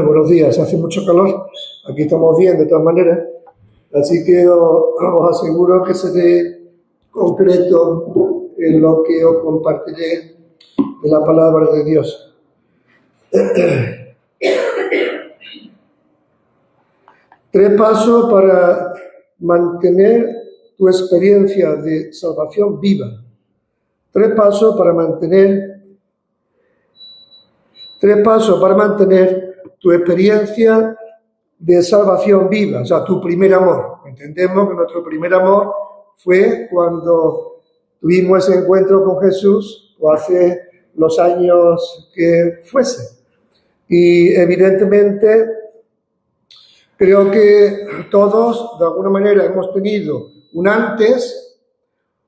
Buenos días, hace mucho calor, aquí estamos bien de todas maneras, así que os aseguro que seré concreto en lo que os compartiré de la palabra de Dios. Tres pasos para mantener tu experiencia de salvación viva. Tres pasos para mantener tu experiencia de salvación viva, o sea, tu primer amor. Entendemos que nuestro primer amor fue cuando tuvimos ese encuentro con Jesús, o hace los años que fuese. Y evidentemente creo que todos, de alguna manera, hemos tenido un antes,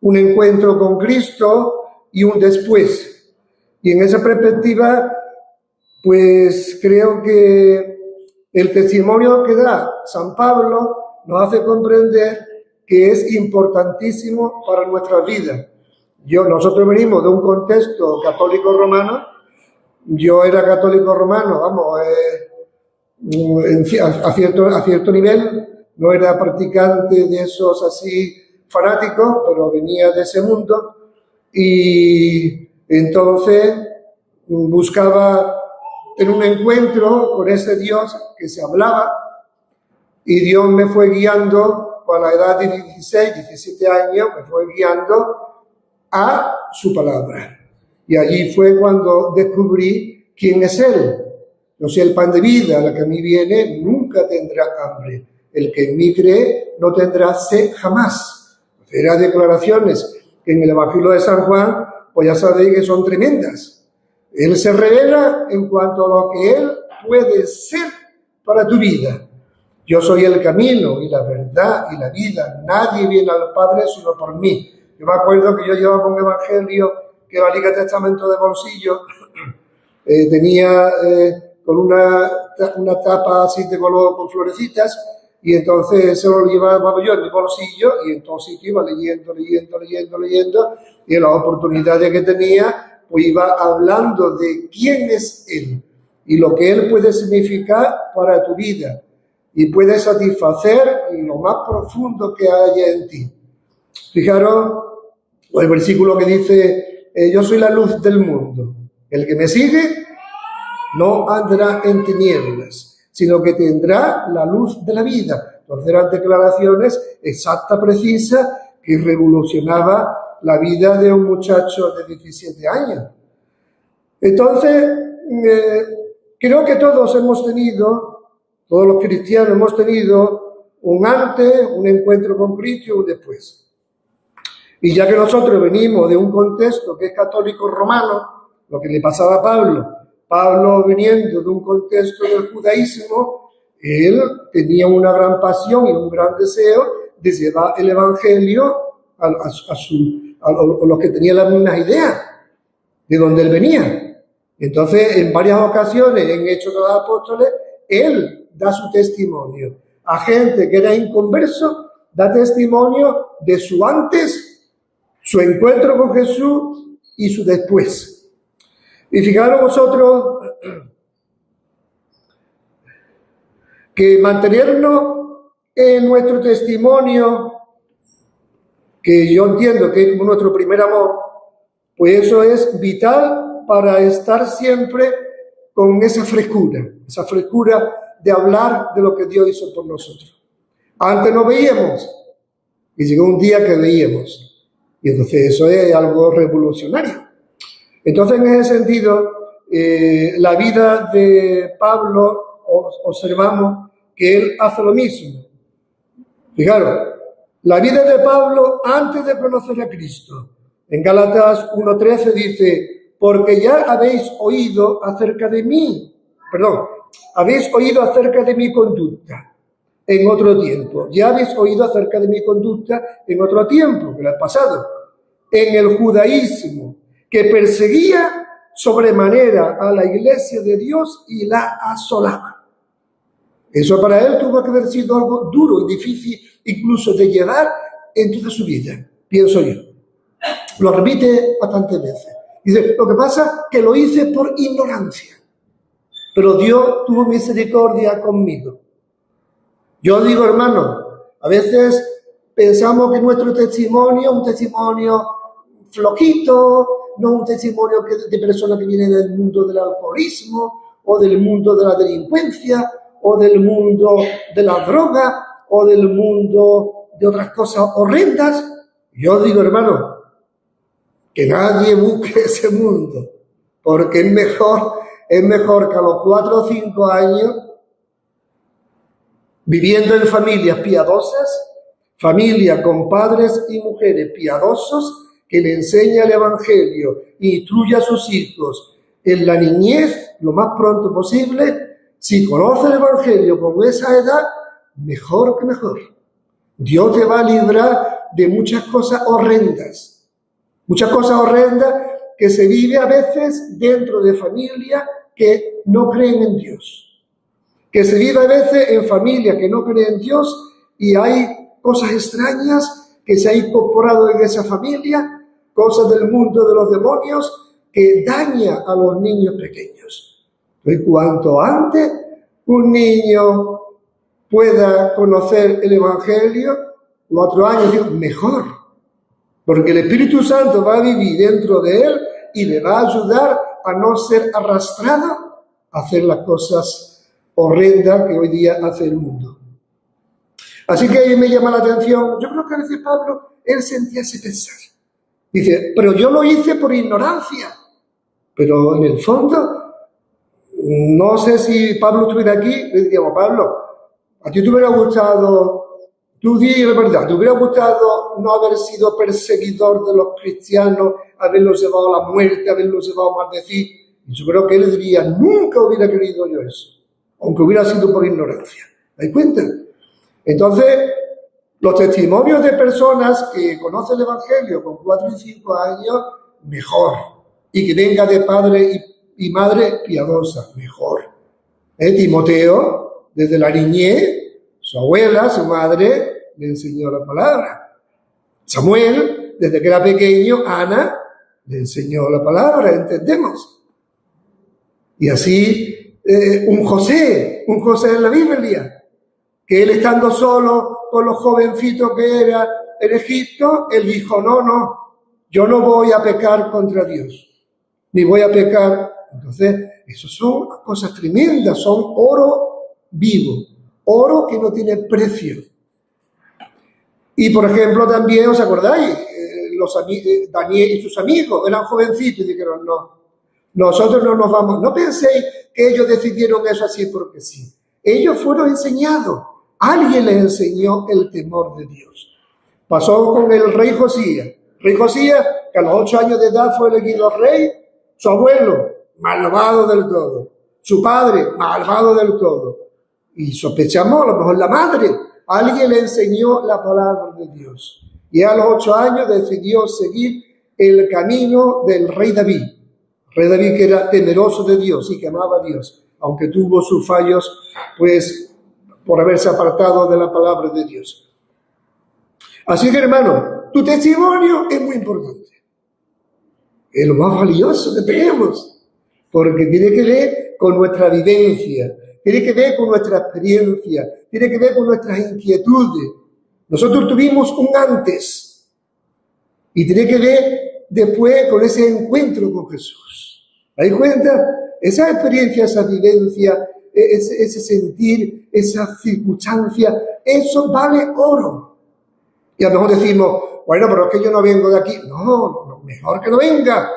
un encuentro con Cristo y un después. Y en esa perspectiva, pues creo que el testimonio que da San Pablo nos hace comprender que es importantísimo para nuestras vidas. Nosotros venimos de un contexto católico romano. Yo era católico romano, a cierto nivel. No era practicante de esos así fanáticos, pero venía de ese mundo. Y entonces buscaba en un encuentro con ese Dios que se hablaba, y Dios me fue guiando a la edad de 16, 17 años, me fue guiando a su palabra. Y allí fue cuando descubrí quién es Él. Yo soy el pan de vida, la que a mí viene nunca tendrá hambre. El que en mí cree no tendrá sed jamás. Eran declaraciones que en el Evangelio de San Juan, pues ya sabéis que son tremendas. Él se revela en cuanto a lo que Él puede ser para tu vida. Yo soy el camino y la verdad y la vida. Nadie viene al Padre sino por mí. Yo me acuerdo que yo llevaba un evangelio que valía el testamento de bolsillo. Tenía con una tapa así de color con florecitas, y entonces se lo llevaba yo en mi bolsillo, y en todo sitio iba leyendo, y en las oportunidades que tenía, pues iba hablando de quién es Él y lo que Él puede significar para tu vida, y puede satisfacer lo más profundo que haya en ti. Fijaros el versículo que dice, yo soy la luz del mundo. El que me sigue no andará en tinieblas, sino que tendrá la luz de la vida. Entonces eran declaraciones exactas, precisas, que revolucionaba la vida de un muchacho de 17 años. Entonces, creo que todos los cristianos hemos tenido un antes, un encuentro con Cristo y un después. Y ya que nosotros venimos de un contexto que es católico romano, lo que le pasaba a Pablo viniendo de un contexto del judaísmo, él tenía una gran pasión y un gran deseo de llevar el evangelio a los que tenían las mismas ideas de donde él venía. Entonces, en varias ocasiones, en Hechos de los Apóstoles, él da su testimonio. A gente que era inconverso, da testimonio de su antes, su encuentro con Jesús y su después. Y fijaros vosotros que mantenernos en nuestro testimonio, que yo entiendo que es como nuestro primer amor, pues eso es vital para estar siempre con esa frescura de hablar de lo que Dios hizo por nosotros. Antes no veíamos, y llegó un día que veíamos, y entonces eso es algo revolucionario. Entonces, en ese sentido, la vida de Pablo, observamos que él hace lo mismo. Fijaros, la vida de Pablo antes de conocer a Cristo. En Gálatas 1:13 dice, porque ya habéis oído acerca de mi conducta en otro tiempo. Ya habéis oído acerca de mi conducta en otro tiempo, que era el pasado, en el judaísmo, que perseguía sobremanera a la iglesia de Dios y la asolaba. Eso para él tuvo que haber sido algo duro y difícil incluso de llevar en toda su vida, pienso yo. Lo repite bastantes veces. Dice, lo que pasa es que lo hice por ignorancia. pero Dios tuvo misericordia conmigo. Yo digo, hermano, a veces pensamos que nuestro testimonio es un testimonio flojito, no un testimonio de persona que viene del mundo del alcoholismo, o del mundo de la delincuencia, o del mundo de la droga, o del mundo de otras cosas horrendas. Yo digo, hermano, que nadie busque ese mundo, porque es mejor que a los 4 o 5 años, viviendo en familias piadosas, familia con padres y mujeres piadosos, que le enseña el Evangelio, instruye a sus hijos en la niñez, lo más pronto posible. Si conoce el Evangelio con esa edad, mejor que mejor. Dios te va a librar de muchas cosas horrendas que se vive a veces dentro de familias que no creen en Dios, que se vive a veces en familias que no creen en Dios, y hay cosas extrañas que se han incorporado en esa familia, cosas del mundo de los demonios que daña a los niños pequeños. Entonces, cuanto antes un niño pueda conocer el Evangelio, 4 años, mejor, porque el Espíritu Santo va a vivir dentro de él y le va a ayudar a no ser arrastrado a hacer las cosas horrendas que hoy día hace el mundo. Así que ahí me llama la atención, yo creo que a veces Pablo, él sentía ese pensar. Dice, pero yo lo hice por ignorancia. Pero en el fondo, no sé si Pablo estuviera aquí, le diríamos, Pablo, a ti te hubiera gustado, tú di la verdad, te hubiera gustado no haber sido perseguidor de los cristianos, haberlos llevado a la muerte, haberlos llevado a maldecir. Y yo creo que él diría, nunca hubiera querido yo eso, aunque hubiera sido por ignorancia. ¿Me das cuenta? Entonces, los testimonios de personas que conocen el Evangelio con 4 y 5 años, mejor. Y que venga de padre y madre piadosa, mejor. Timoteo, desde la niñez, su abuela, su madre, le enseñó la palabra. Samuel, desde que era pequeño, Ana, le enseñó la palabra, entendemos. Y así, un José en la Biblia, que él estando solo con los jovencitos que era en Egipto, él dijo, no, yo no voy a pecar contra Dios, ni voy a pecar. Entonces, eso son cosas tremendas, son oro vivo, oro que no tiene precio. Y, por ejemplo, también, ¿os acordáis? Daniel y sus amigos eran jovencitos y dijeron, no, nosotros no nos vamos. No penséis que ellos decidieron eso así porque sí. Ellos fueron enseñados. Alguien les enseñó el temor de Dios. Pasó con el rey Josías. Rey Josías, que a los 8 años de edad fue elegido rey, su abuelo, malvado del todo. Su padre, malvado del todo. Y sospechamos, a lo mejor la madre, alguien le enseñó la palabra de Dios. Y a los 8 años decidió seguir el camino del rey David. Rey David que era temeroso de Dios y que amaba a Dios, aunque tuvo sus fallos, pues, por haberse apartado de la palabra de Dios. Así que, hermano, tu testimonio es muy importante. Es lo más valioso que tenemos, porque tiene que ver con nuestra vivencia, tiene que ver con nuestra experiencia, tiene que ver con nuestras inquietudes. Nosotros tuvimos un antes y tiene que ver después con ese encuentro con Jesús. ¿Te das cuenta? Esa experiencia, esa vivencia, ese sentir, esa circunstancia, eso vale oro. Y a lo mejor decimos, bueno, pero es que yo no vengo de aquí. No, mejor que no venga.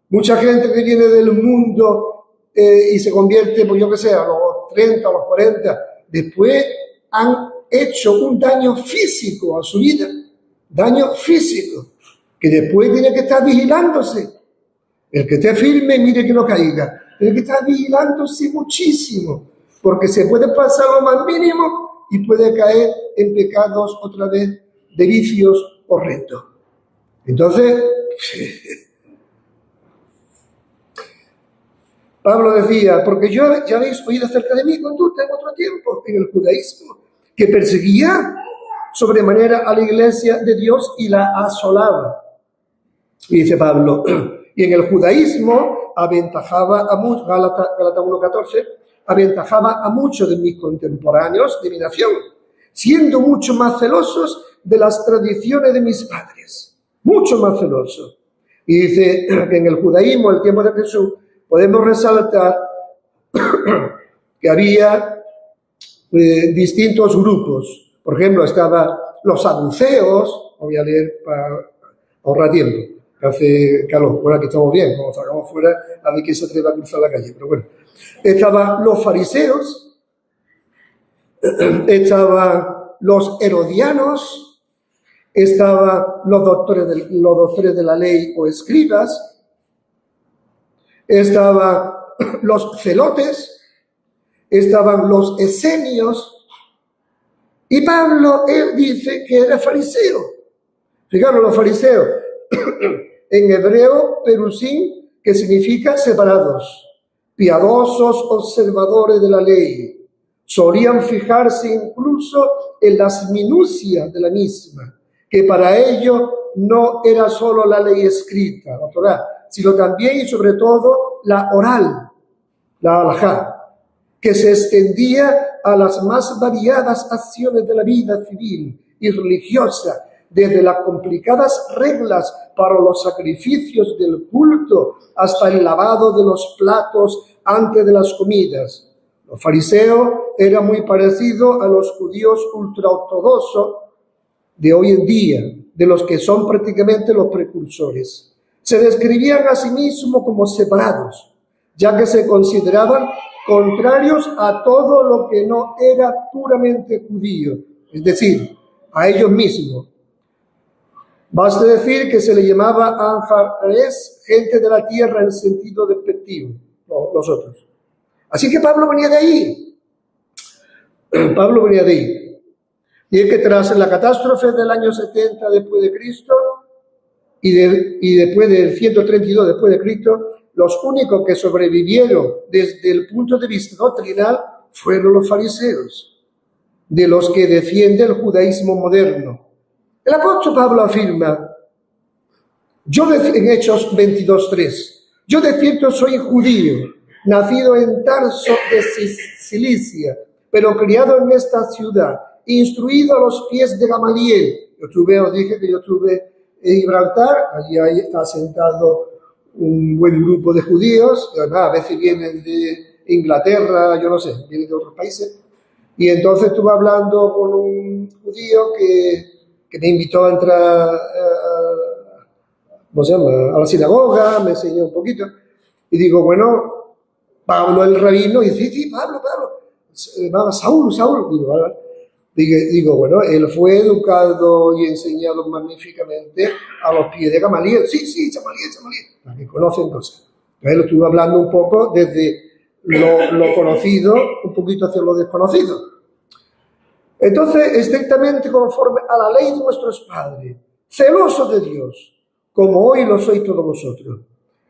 Mucha gente que viene del mundo y se convierte, pues yo qué sé, a los 30, a los 40, después han hecho un daño físico a su vida, daño físico, que después tiene que estar vigilándose. El que esté firme, mire que no caiga. Tiene que estar vigilándose muchísimo, porque se puede pasar lo más mínimo y puede caer en pecados otra vez de vicios horrendos. Entonces, Pablo decía, porque ya habéis oído acerca de mi conducta en otro tiempo, en el judaísmo, que perseguía sobremanera a la iglesia de Dios y la asolaba. Y dice Pablo, y en el judaísmo aventajaba a muchos, Gálatas 1:14, aventajaba a muchos de mis contemporáneos de mi nación, siendo mucho más celosos de las tradiciones de mis padres, mucho más celosos. Y dice que en el judaísmo, en el tiempo de Jesús, podemos resaltar que había distintos grupos. Por ejemplo, estaban los saduceos, voy a leer para ahorrar tiempo, que hace calor. Bueno, aquí estamos bien, cuando salgamos fuera, a ver quién se atreve a cruzar la calle, pero bueno. Estaban los fariseos, estaban los herodianos, estaban los doctores de la ley o escribas, estaban los celotes, estaban los esenios, y Pablo, él dice que era fariseo. Fijaros, los fariseos, en hebreo, perusín, que significa separados, piadosos observadores de la ley. Solían fijarse incluso en las minucias de la misma, que para ellos no era solo la ley escrita, la Torá, sino también y sobre todo la oral, la halajá, que se extendía a las más variadas acciones de la vida civil y religiosa, desde las complicadas reglas para los sacrificios del culto hasta el lavado de los platos antes de las comidas. Los fariseos eran muy parecidos a los judíos ultraortodoxos de hoy en día, de los que son prácticamente los precursores. Se describían a sí mismos como separados, ya que se consideraban contrarios a todo lo que no era puramente judío, es decir, a ellos mismos. Basta decir que se le llamaba Anjares, gente de la tierra en sentido despectivo, los otros. Así que Pablo venía de ahí. Pablo venía de ahí. Y es que tras la catástrofe del año 70 después de Cristo y después del 132 después de Cristo, los únicos que sobrevivieron desde el punto de vista doctrinal fueron los fariseos, de los que defiende el judaísmo moderno. El apóstol Pablo afirma, en Hechos 22:3, yo de cierto soy judío, nacido en Tarso de Cilicia, pero criado en esta ciudad, instruido a los pies de Gamaliel. Os dije que yo estuve en Gibraltar, allí está sentado un buen grupo de judíos, a veces vienen de Inglaterra, yo no sé, vienen de otros países, y entonces estuve hablando con un judío que me invitó a entrar a la sinagoga, me enseñó un poquito, y digo, bueno, Pablo el rabino, y dice, sí, Pablo, se llamaba Saúl, digo, bueno, él fue educado y enseñado magníficamente a los pies de Gamaliel, sí, Gamaliel, para que conocen cosas. Entonces lo estuve hablando un poco desde lo conocido, un poquito hacia lo desconocido. Entonces, estrictamente conforme a la ley de nuestros padres, celosos de Dios, como hoy lo sois todos vosotros.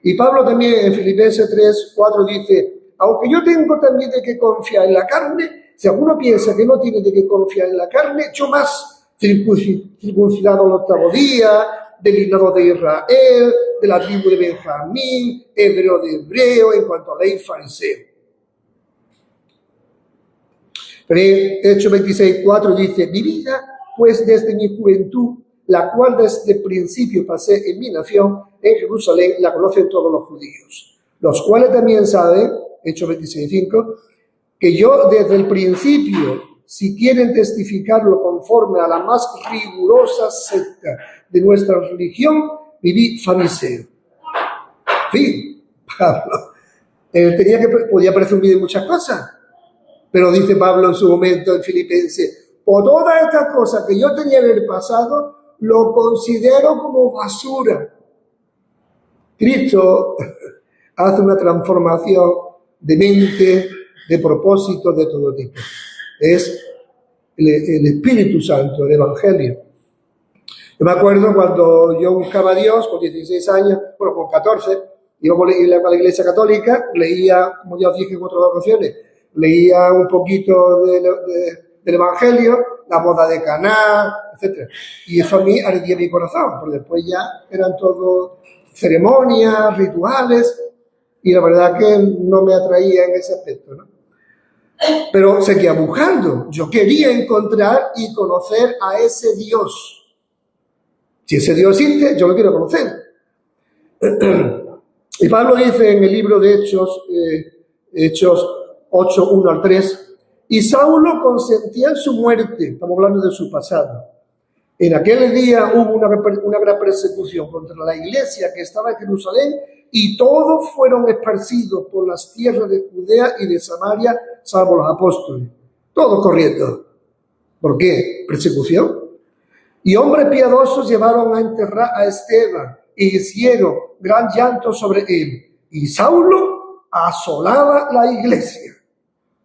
Y Pablo también en Filipenses 3:4 dice, aunque yo tengo también de que confiar en la carne, si alguno piensa que no tiene de qué confiar en la carne, yo más, circuncidado al 8º día, del linaje de Israel, de la tribu de Benjamín, hebreo de hebreo, en cuanto a ley fariseo. Hechos 26:4 dice, mi vida, pues desde mi juventud, la cual desde el principio pasé en mi nación, en Jerusalén, la conocen todos los judíos, los cuales también saben, Hechos 26:5, que yo desde el principio, si quieren testificarlo conforme a la más rigurosa secta de nuestra religión, viví fariseo. Sí, Pablo, podía presumir de muchas cosas, pero dice Pablo en su momento en Filipenses, por todas estas cosas que yo tenía en el pasado, lo considero como basura. Cristo hace una transformación de mente, de propósito, de todo tipo. Es el Espíritu Santo, el Evangelio. Yo me acuerdo cuando yo buscaba a Dios, con 16 años, bueno, con 14, iba a la Iglesia Católica, leía, como ya os dije en otras ocasiones, leía un poquito del Evangelio, la boda de Caná, etc. Y eso a mí ardía mi corazón, porque después ya eran todo ceremonias, rituales, y la verdad que no me atraía en ese aspecto, ¿no? pero seguía buscando. Yo quería encontrar y conocer a ese Dios. Si ese Dios existe, yo lo quiero conocer. Y Pablo dice en el libro de Hechos 8, 1 al 3, y Saulo consentía en su muerte, estamos hablando de su pasado. En aquel día hubo una gran persecución contra la iglesia que estaba en Jerusalén y todos fueron esparcidos por las tierras de Judea y de Samaria, salvo los apóstoles. Todos corriendo. ¿Por qué? Persecución. Y hombres piadosos llevaron a enterrar a Esteban y hicieron gran llanto sobre él. Y Saulo asolaba la iglesia.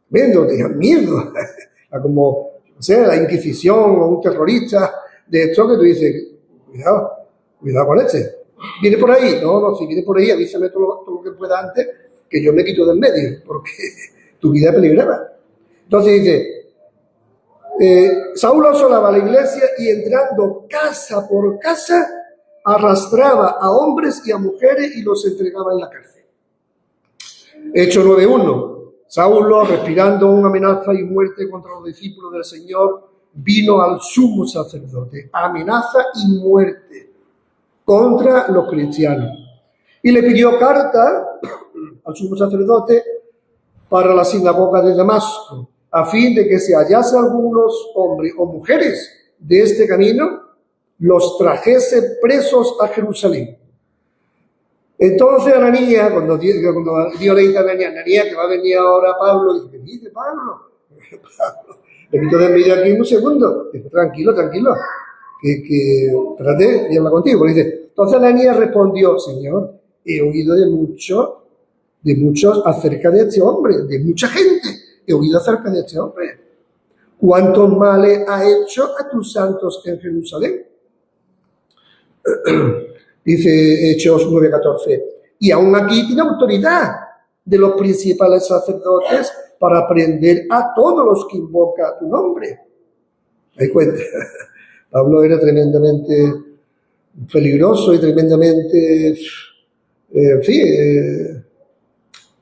Viendo, tenían miedo. Como, no sé, la Inquisición o un terrorista de esto que tú dices, cuidado con este. ¿Viene por ahí? No, si viene por ahí, avísame todo lo que pueda antes, que yo me quito del medio, porque tu vida peligraba. Entonces dice, Saulo asolaba la iglesia y entrando casa por casa, arrastraba a hombres y a mujeres y los entregaba en la cárcel. Hechos 9:1. Saulo, respirando una amenaza y muerte contra los discípulos del Señor, vino al sumo sacerdote, amenaza y muerte contra los cristianos. Y le pidió carta al sumo sacerdote para la sinagoga de Damasco, a fin de que si hallase algunos hombres o mujeres de este camino, los trajese presos a Jerusalén. Entonces Ananías, cuando Dios le dice a Ananías que va a venir ahora Pablo, dice, ¿qué dice Pablo? Le quito de medio aquí un segundo. Dice, tranquilo, que espérate, y habla contigo. Dice, entonces Ananías respondió, Señor, he oído de muchos acerca de este hombre, de mucha gente, he oído acerca de este hombre. ¿Cuántos males ha hecho a tus santos en Jerusalén? Dice Hechos 9:14, y aún aquí tiene autoridad de los principales sacerdotes para prender a todos los que invoca tu nombre. ¿Te das cuenta? Pablo era tremendamente peligroso y tremendamente,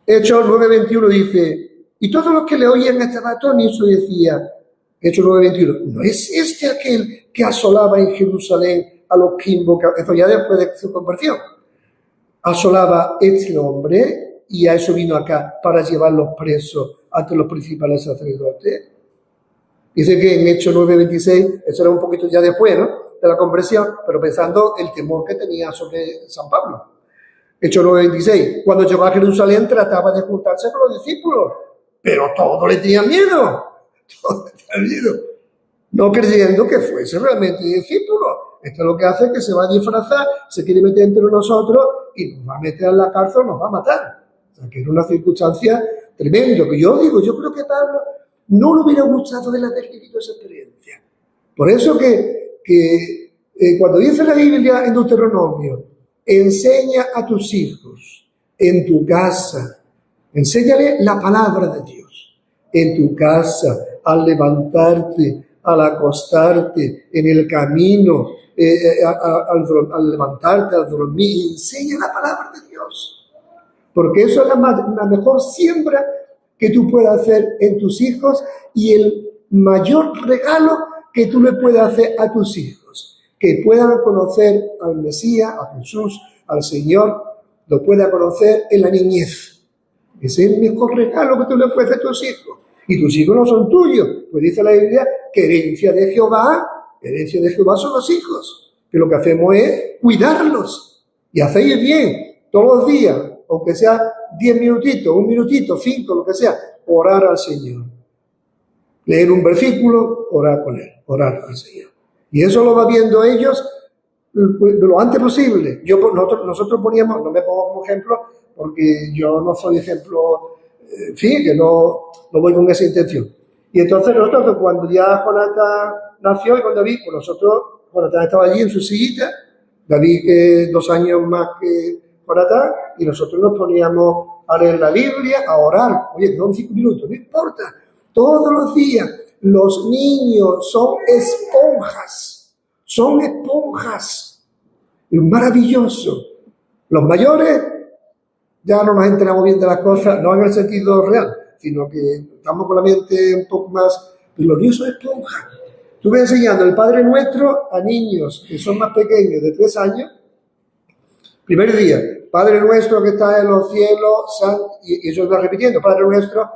Hechos 9:21 dice, y todos los que le oían estaban atónitos y decía, Hechos 9:21, ¿no es este aquel que asolaba en Jerusalén a los que invocaban? Eso ya después de su conversión. Asolaba este hombre y a eso vino acá para llevarlos presos ante los principales sacerdotes. Dice que en Hechos 9:26, eso era un poquito ya después, ¿no?, de la conversión, pero pensando el temor que tenía sobre San Pablo. Hechos 9:26, cuando llegó a Jerusalén trataba de juntarse con los discípulos, pero todos le tenían miedo. Todos le tenían miedo. No creyendo que fuese realmente discípulo. Esto es lo que hace que se va a disfrazar, se quiere meter entre nosotros y nos va a meter en la cárcel, nos va a matar. O sea, que era una circunstancia tremenda. Que yo creo que Pablo no le hubiera gustado de haber vivido esa experiencia. Por eso que cuando dice la Biblia en Deuteronomio, enseña a tus hijos en tu casa, enséñale la palabra de Dios, en tu casa, al levantarte, al acostarte, en el camino, al levantarte, al dormir, enseña la palabra de Dios. Porque eso es la mejor siembra que tú puedas hacer en tus hijos y el mayor regalo que tú le puedas hacer a tus hijos. Que puedan conocer al Mesías, a Jesús, al Señor, lo puedan conocer en la niñez. Ese es el mejor regalo que tú le puedes hacer a tus hijos. Y tus hijos no son tuyos. Pues dice la Biblia que herencia de Jehová son los hijos. Que lo que hacemos es cuidarlos. Y hacéis bien todos los días, aunque sea 10 minutitos, 1 minutito, 5, lo que sea, orar al Señor. Leer un versículo, orar con él, orar al Señor. Y eso lo va viendo ellos lo antes posible. Nosotros poníamos, no me pongo como ejemplo, porque yo no soy ejemplo, que no voy con esa intención. Y entonces nosotros, cuando ya Jonathan nació y con David, pues nosotros, Jonathan estaba allí en su sillita, David 2 años más que Jonathan, y nosotros nos poníamos a leer la Biblia, a orar. Oye, son 5 minutos, no importa. Todos los días los niños son esponjas. Es maravilloso. Los mayores ya no nos enteramos bien de las cosas, no en el sentido real, sino que estamos con la mente un poco más glorioso de esponja. Estuve enseñando el Padre Nuestro a niños que son más pequeños, de 3 años. Primer día, Padre Nuestro que está en los cielos, y ellos van repitiendo, Padre Nuestro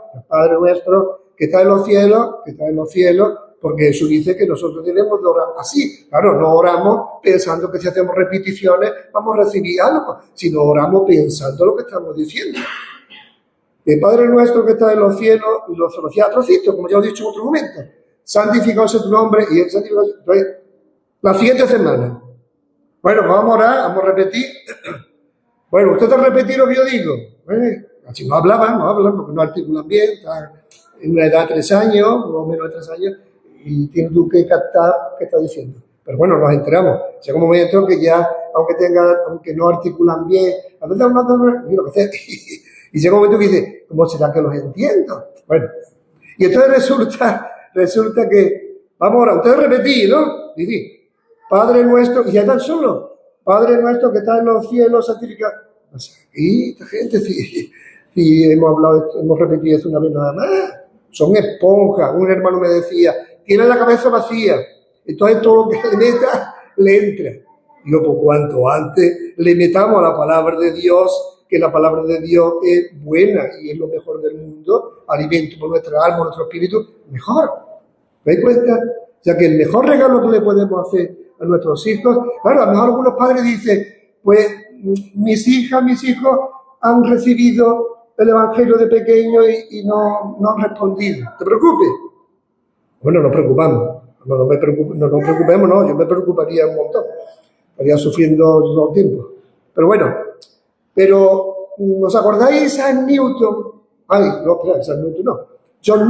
que está en los cielos, porque Jesús dice que nosotros debemos de orar así. Claro, no oramos pensando que si hacemos repeticiones vamos a recibir algo, sino oramos pensando lo que estamos diciendo. El Padre Nuestro que está en los cielos, y los conocía a trocitos, como ya os he dicho en otro momento. Santificado sea tu nombre, y el santificado la siguiente semana. Bueno, pues vamos a orar, vamos a repetir. Bueno, usted te ha repetido lo que yo digo. Así no hablan, porque no articulan bien, están en una edad de 3 años, o menos de 3 años, y tienes tú que captar qué está diciendo. Pero bueno, nos enteramos. Llega un momento que ya, aunque no articulan bien, a veces y llega un momento que dice, ¿cómo será que los entiendo? Bueno, y entonces resulta que, vamos ahora, ustedes repetí, ¿no? Dice, Padre nuestro, y ya están solos, Padre nuestro que está en los cielos, santificado. Y esta gente, si hemos repetido esto una vez nada más, son esponjas. Un hermano me decía, tiene la cabeza vacía, entonces todo lo que le meta, le entra. Digo, por cuanto antes le metamos a la palabra de Dios, que la palabra de Dios es buena y es lo mejor del mundo, alimento por nuestra alma, nuestro espíritu, mejor. ¿Me dais cuenta? O sea que el mejor regalo que le podemos hacer a nuestros hijos, claro, a lo mejor algunos padres dicen, pues mis hijos han recibido el Evangelio de pequeño y no han respondido. ¿Te preocupes? Bueno, nos preocupamos. No nos preocupemos, no, yo me preocuparía un montón. Estaría sufriendo todo el tiempo. Pero bueno, ¿os acordáis de Isaac Newton? Isaac Newton no. John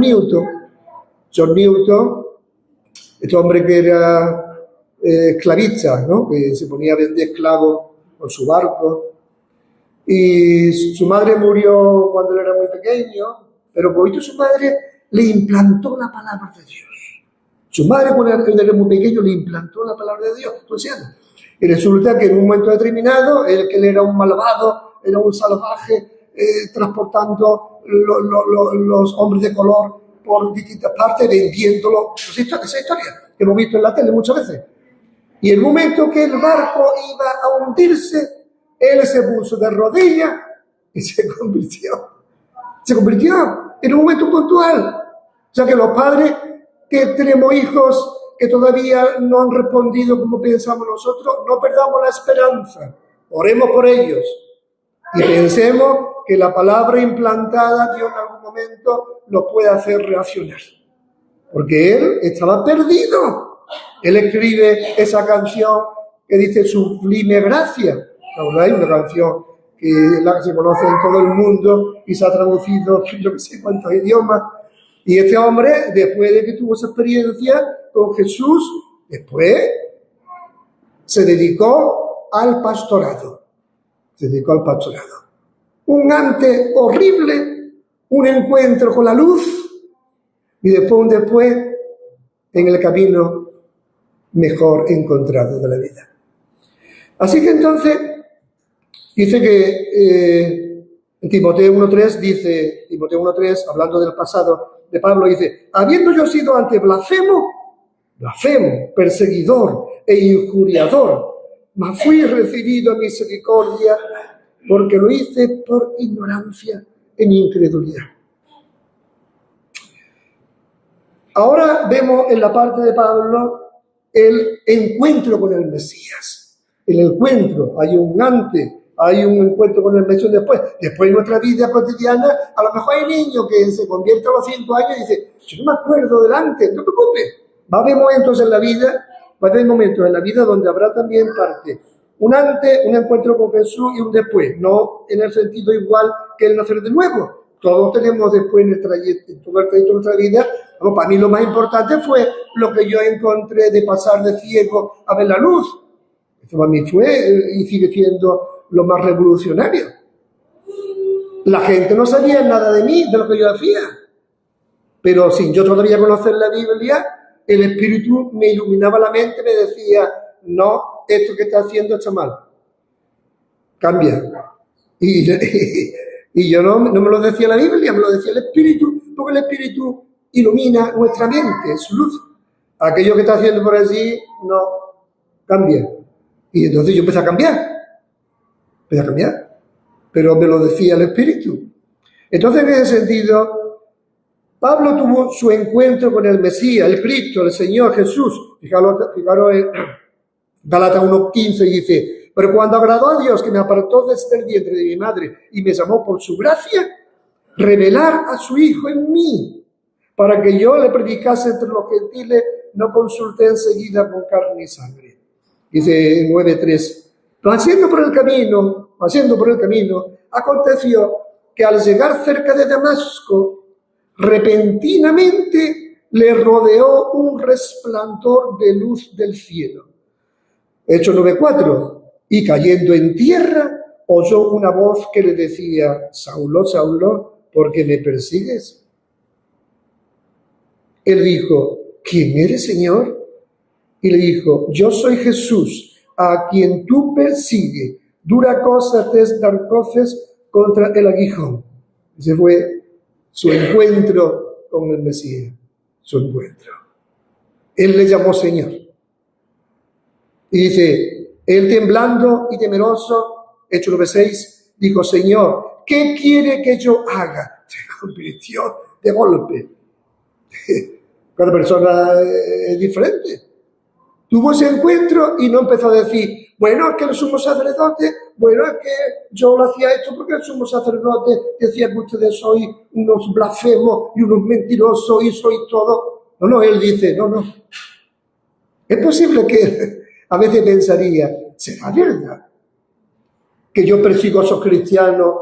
Newton, este hombre que era esclavista, ¿no? Que se ponía a vender esclavos con su barco. Y su madre murió cuando él era muy pequeño, pero por su madre le implantó la palabra de Dios. Su madre, cuando él era muy pequeño, le implantó la palabra de Dios. Y resulta que en un momento determinado, que él era un malvado, era un salvaje, transportando los hombres de color por distintas partes, vendiéndolo. Esa historia que hemos visto en la tele muchas veces. Y el momento que el barco iba a hundirse, él se puso de rodillas y se convirtió. Se convirtió en un momento puntual. O sea que los padres que tenemos hijos que todavía no han respondido como pensamos nosotros, no perdamos la esperanza. Oremos por ellos y pensemos que la palabra implantada Dios en algún momento los puede hacer reaccionar. Porque él estaba perdido. Él escribe esa canción que dice Sublime Gracia. ¿Hay una canción que se conoce en todo el mundo y se ha traducido yo que sé cuántos idiomas? Y este hombre, después de que tuvo esa experiencia con Jesús, después se dedicó al pastorado. Un antes horrible, un encuentro con la luz y después un después en el camino mejor encontrado de la vida. Así que entonces dice que en Timoteo 1.3, hablando del pasado de Pablo, dice, habiendo yo sido antes blasfemo, perseguidor e injuriador, mas fui recibido en misericordia porque lo hice por ignorancia en incredulidad. Ahora vemos en la parte de Pablo el encuentro con el Mesías. El encuentro, hay un antes, hay un encuentro con el Mesías después. Después en nuestra vida cotidiana, a lo mejor hay niños que se convierten a los 5 años y dicen, yo no me acuerdo del antes, no te preocupes. Va a haber momentos en la vida donde habrá también parte. Un antes, un encuentro con Jesús y un después, no en el sentido igual que el nacer de nuevo. Todos tenemos después en todo el trayecto de nuestra vida. Bueno, para mí lo más importante fue lo que yo encontré de pasar de ciego a ver la luz. Eso para mí fue y sigue siendo lo más revolucionario. La gente no sabía nada de mí, de lo que yo hacía. Pero sin yo todavía conocer la Biblia, el Espíritu me iluminaba la mente, me decía, no, esto que estás haciendo está mal. Cambia. Y Y yo no me lo decía la Biblia, me lo decía el Espíritu, porque el Espíritu ilumina nuestra mente, es su luz. Aquello que está haciendo por allí no cambia. Y entonces yo empecé a cambiar. Pero me lo decía el Espíritu. Entonces, en ese sentido, Pablo tuvo su encuentro con el Mesías, el Cristo, el Señor Jesús. Fijaros en Gálatas 1:15 dice: pero cuando agradó a Dios, que me apartó desde el vientre de mi madre y me llamó por su gracia, revelar a su Hijo en mí, para que yo le predicase entre los gentiles, no consulté enseguida con carne y sangre. Dice 9:3. Haciendo por el camino, aconteció que al llegar cerca de Damasco, repentinamente le rodeó un resplandor de luz del cielo. Hechos 9:4. Y cayendo en tierra, oyó una voz que le decía: Saulo, Saulo, ¿por qué me persigues? Él dijo: ¿quién eres, Señor? Y le dijo: yo soy Jesús, a quien tú persigues. Dura cosa te es dar coces contra el aguijón. Ese fue su encuentro con el Mesías, su encuentro. Él le llamó Señor. Y dice, él temblando y temeroso, Hechos 9:6, dijo: Señor, ¿qué quiere que yo haga? Se convirtió de golpe. Cada persona es diferente. Tuvo ese encuentro y no empezó a decir: bueno, es que el sumo sacerdote, bueno, es que yo lo hacía esto porque el sumo sacerdote decía que ustedes sois unos blasfemos y unos mentirosos y sois todo. No, él dice: no. Es posible que a veces pensaría: ¿será verdad que yo persigo a esos cristianos,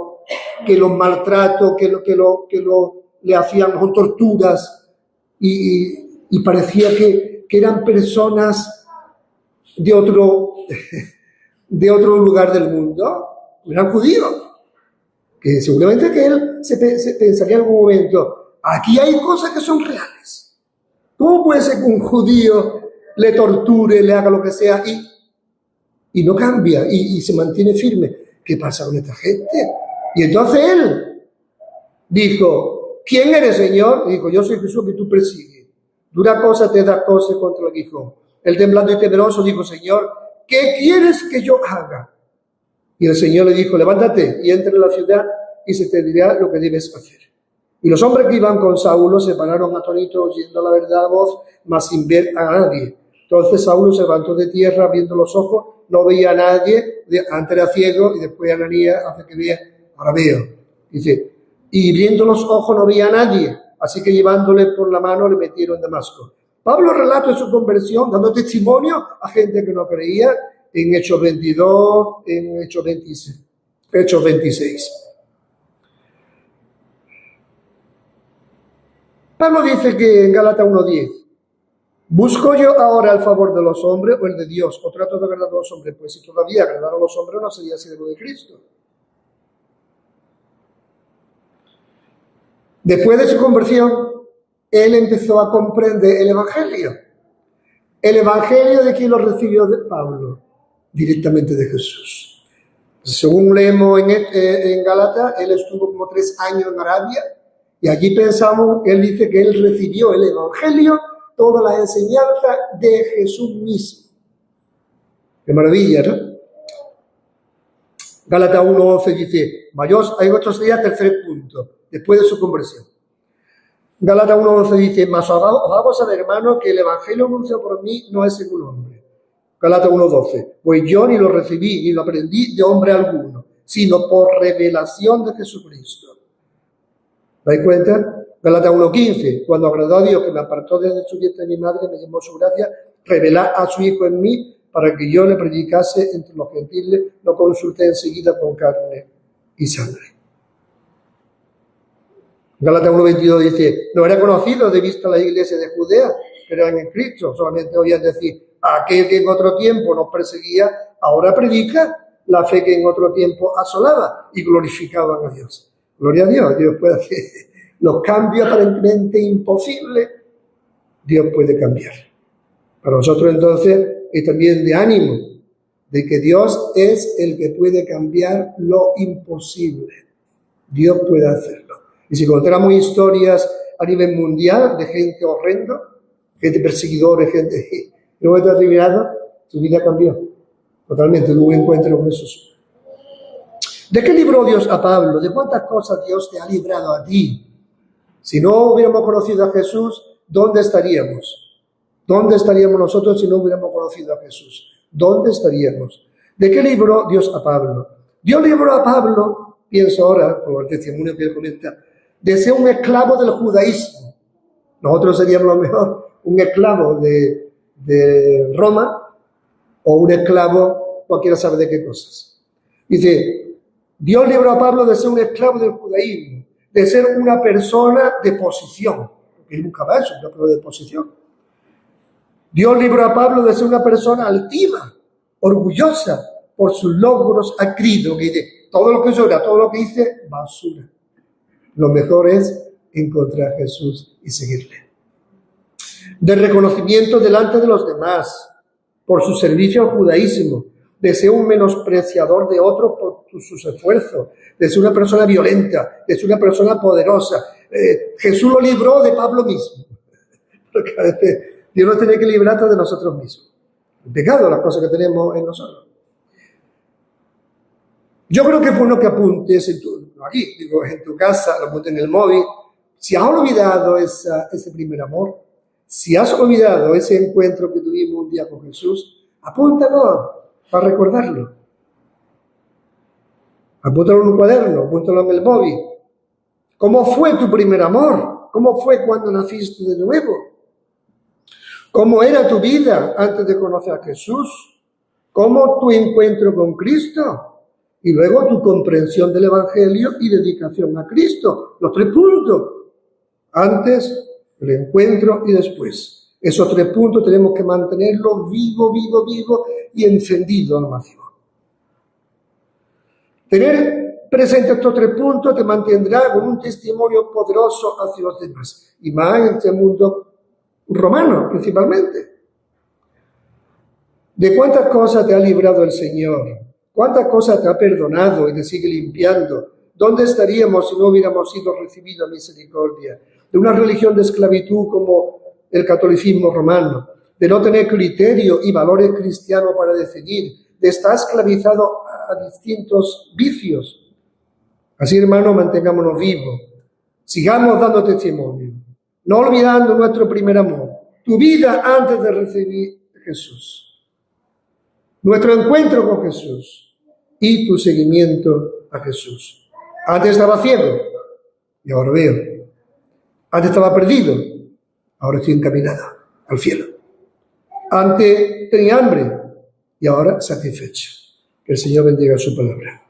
que los maltrato, que le hacían con torturas y parecía que eran personas de otro lugar del mundo? Eran judíos, que seguramente que él se pensaría en algún momento: aquí hay cosas que son reales. ¿Cómo puede ser que un judío le torture, le haga lo que sea y no cambia y se mantiene firme? ¿Qué pasa con esta gente? Y entonces él dijo: ¿quién eres, Señor? Dijo: yo soy Jesús que tú persigues. Dura cosa te da cosa contra el aguijón. Él, temblando y temeroso, dijo: Señor, ¿qué quieres que yo haga? Y el Señor le dijo: levántate y entra en la ciudad y se te dirá lo que debes hacer. Y los hombres que iban con Saulo se pararon atónitos, oyendo la verdad a voz, mas sin ver a nadie. Entonces Saulo se levantó de tierra, abriendo los ojos, no veía a nadie, antes era ciego, y después Ananías hace que vea, ahora veo. Dice, y viendo los ojos no veía a nadie, así que llevándole por la mano le metieron en Damasco. Pablo relata su conversión, dando testimonio a gente que no creía, en Hechos 22, en Hechos 26. Pablo dice que en Gálatas 1:10, ¿busco yo ahora el favor de los hombres o el de Dios? ¿O trato de agradar a los hombres? Pues si todavía agradar a los hombres, no sería siervo de Cristo. Después de su conversión, él empezó a comprender el Evangelio. ¿El Evangelio de quién lo recibió? De Pablo, directamente de Jesús. Según leemos en Gálatas, él estuvo como 3 años en Arabia, y allí pensamos, él dice que él recibió el Evangelio, toda la enseñanza de Jesús mismo. Qué maravilla, ¿no? Gálatas 1:11 dice, hay otro sería tercer punto, después de su conversión. Gálatas 1:11 dice, mas os hago saber, hermano, que el Evangelio anunciado por mí no es según hombre. Gálatas 1:12, pues yo ni lo recibí ni lo aprendí de hombre alguno, sino por revelación de Jesucristo. ¿Dais cuenta? Gálatas 1:15, cuando agradó a Dios que me apartó desde su vientre de mi madre, me llamó su gracia, revelar a su Hijo en mí, para que yo le predicase entre los gentiles, no consulté enseguida con carne y sangre. Gálatas 1:22 dice, no era conocido de vista la iglesia de Judea, pero en Cristo solamente oían decir, aquel que en otro tiempo nos perseguía, ahora predica la fe que en otro tiempo asolaba, y glorificaban a Dios. Gloria a Dios, Dios puede hacer los cambios aparentemente imposibles, Dios puede cambiar. Para nosotros entonces es también de ánimo, de que Dios es el que puede cambiar lo imposible. Dios puede hacerlo. Y si contáramos historias a nivel mundial de gente horrenda, gente perseguidora, gente que no está terminado, tu vida cambió totalmente, tuvo un encuentro con Jesús. ¿De qué libró Dios a Pablo? ¿De cuántas cosas Dios te ha librado a ti? Si no hubiéramos conocido a Jesús, ¿dónde estaríamos? ¿Dónde estaríamos nosotros si no hubiéramos conocido a Jesús? ¿Dónde estaríamos? ¿De qué libró Dios a Pablo? Dios libró a Pablo, pienso ahora, por el testimonio que él comenta, de ser un esclavo del judaísmo. Nosotros seríamos a lo mejor un esclavo de Roma o un esclavo, cualquiera sabe de qué cosas. Dice, Dios libró a Pablo de ser un esclavo del judaísmo, de ser una persona de posición, porque él buscaba eso, una persona de posición. Dios libró a Pablo de ser una persona altiva, orgullosa por sus logros acridos, que dice, todo lo que yo era, todo lo que hice, basura. Lo mejor es encontrar a Jesús y seguirle. De reconocimiento delante de los demás por su servicio al judaísmo, de ser un menospreciador de otros por sus esfuerzos, de ser una persona violenta, de ser una persona poderosa. Jesús lo libró de Pablo mismo. Porque a veces Dios nos tiene que librar de nosotros mismos. El pecado, las cosas que tenemos en nosotros. Yo creo que es bueno que apuntes en tu casa, lo apuntes en el móvil. Si has olvidado ese primer amor, si has olvidado ese encuentro que tuvimos un día con Jesús, apúntalo para recordarlo. Apúntalo en un cuaderno, apúntalo en el móvil. ¿Cómo fue tu primer amor? ¿Cómo fue cuando naciste de nuevo? ¿Cómo era tu vida antes de conocer a Jesús? ¿Cómo tu encuentro con Cristo? Y luego tu comprensión del Evangelio y dedicación a Cristo. Los 3 puntos. Antes, el encuentro y después. Esos 3 puntos tenemos que mantenerlos vivo y encendido al máximo. Tener presente estos 3 puntos te mantendrá con un testimonio poderoso hacia los demás. Y más en este mundo romano, principalmente. ¿De cuántas cosas te ha librado el Señor? ¿Cuántas cosas te ha perdonado y te sigue limpiando? ¿Dónde estaríamos si no hubiéramos sido recibidos misericordia? De una religión de esclavitud como el catolicismo romano, de no tener criterio y valores cristianos para decidir, de estar esclavizado a distintos vicios. Así, hermanos, mantengámonos vivos. Sigamos dando testimonio, no olvidando nuestro primer amor, tu vida antes de recibir a Jesús, nuestro encuentro con Jesús y tu seguimiento a Jesús. Antes estaba ciego y ahora veo. Antes estaba perdido, ahora estoy encaminado al cielo. Antes tenía hambre y ahora satisfecho. Que el Señor bendiga su palabra.